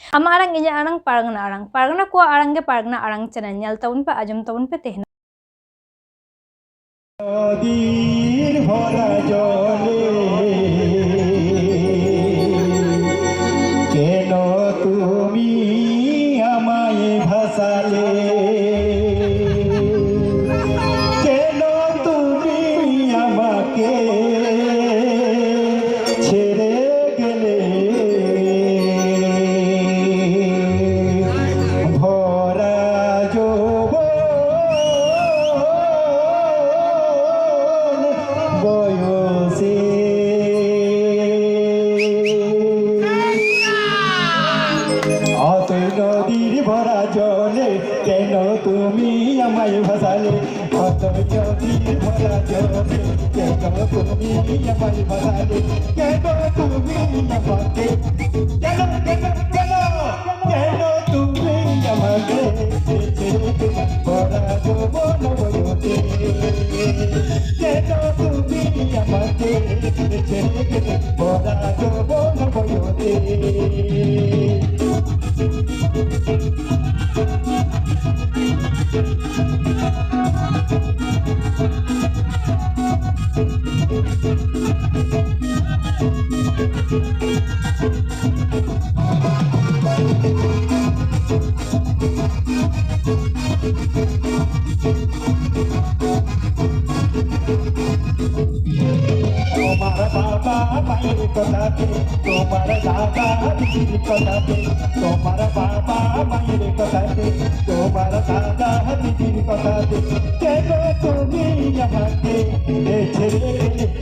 Ama arang inya arang paragana ko arang ge paragana arang channel nyal taun pe ajum taun pe tehna নদীর ভরা জলে কেন তুমি আমায় ভাসালে কেন তুমি আমাকে ছেড়ে গেলে ভরা বয়সে অতই নদীর ভরা জলে কেন তুমি আমায় ভাসালে অতই নদীর ভরা জলে কেন তুমি আমায় ভাসালে কেন তুমি আমাকে কেন কেন কেন কেন তুমি আমাকে ভরা যৌবন বয়সে কেন তুমি আমাকে ছেড়ে গেলে ভরা যৌবন বয়সে তোমার বাবা মায়ের কথাতে তোমার দাদা দিদির কথাতে তোমার বাবা মায়ের কথাতে তোমার দাদা দিদির কথাতে কেন তুমি আমাকে ছেড়ে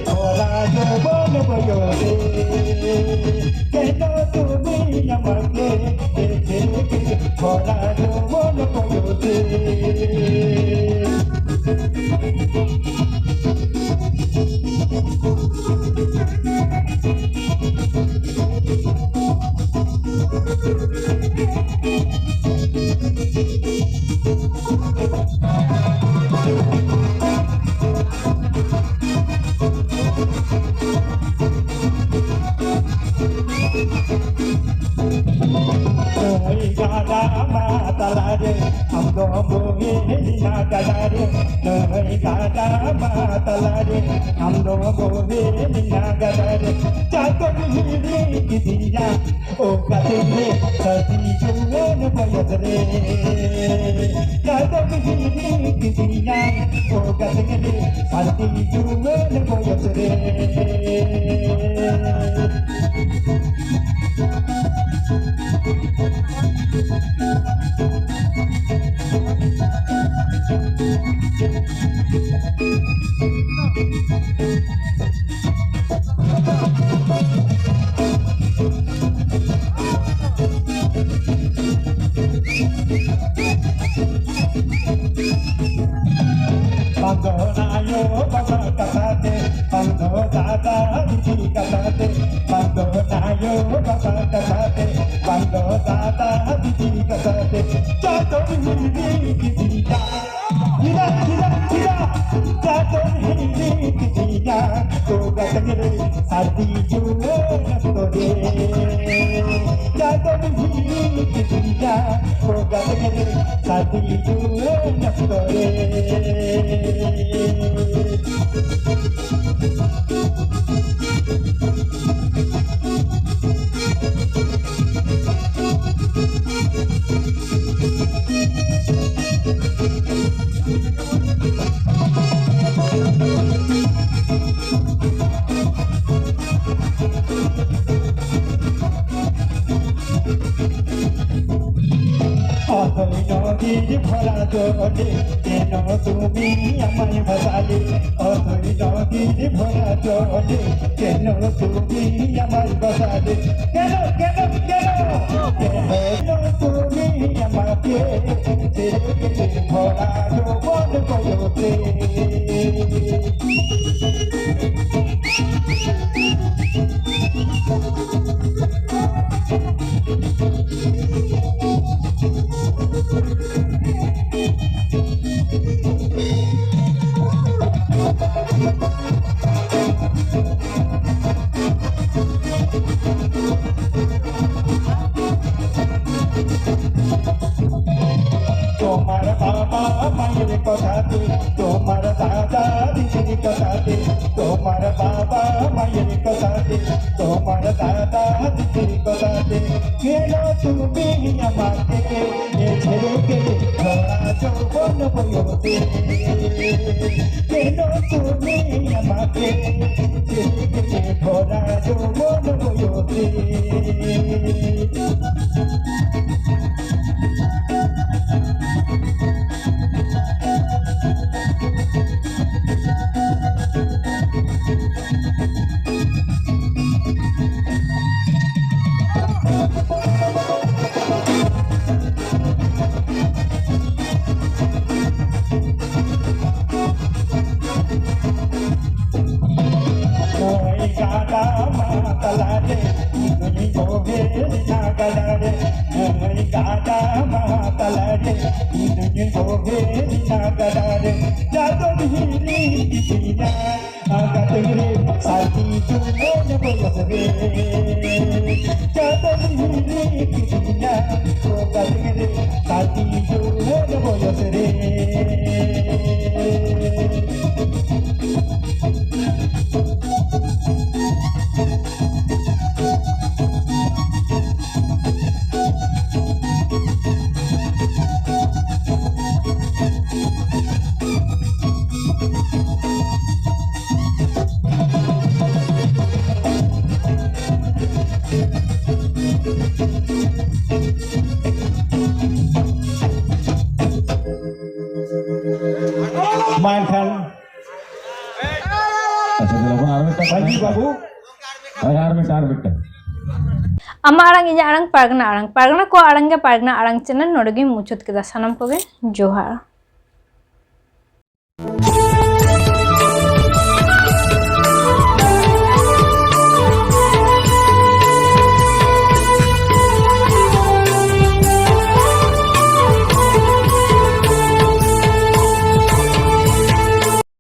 ভরা যৌবন বয়সে কেন তুমি আমাকে ছেড়ে ভরা যৌবন বয়সে গাদা মাতালারে আমদো মোহে না গাদারে নই গাদা মাতালারে আমদো মোহে না গাদারে চাতন হিরে কিদিয়া ও গাদে সতি জুন বয়সরে চাতন হিরে কিদিয়া ও গাদে সতি June বয়সরে Bandonayo baba katate, bando dada didi katate, bandonayo baba katate, bando dada didi katate, jato hiri kidiya, hira hira hira, jato hiri kidiya, toga tegere sardi juwe natore, jato hiri kidiya, toga tegere sardi juwe natore. অতই নদীর ভরা জলে কেন তুমি আমায় ভাসালে অতই নদীর ভরা জলে কেন তুমি আমায় ভাসালে কেন কেন কেন কেন তুমি আমাকে ছেড়ে গেলে ভরা যৌবন বয়সে কেন তুমি আমাকে ছেড়ে গেলে ভরা যৌবন বয়সে কেন তুমি আমাকে ছেড়ে গেলে ভরা যৌবন বয়সে গাডা মাতালারে তুমি গোহে নাগালারে গাডা মাতালারে তুমি গোহে নাগালারে যাদব হিরি দিনা আগাতরে সাথী জুমন বয়সরে যাদব হিরি দিনা আগাতরে সাথী Jumon বয়সরে main kan Haji Babu ama arang inya arang pargana ko arang ge pargana arang channel nodegi muchut keda sanam koge johar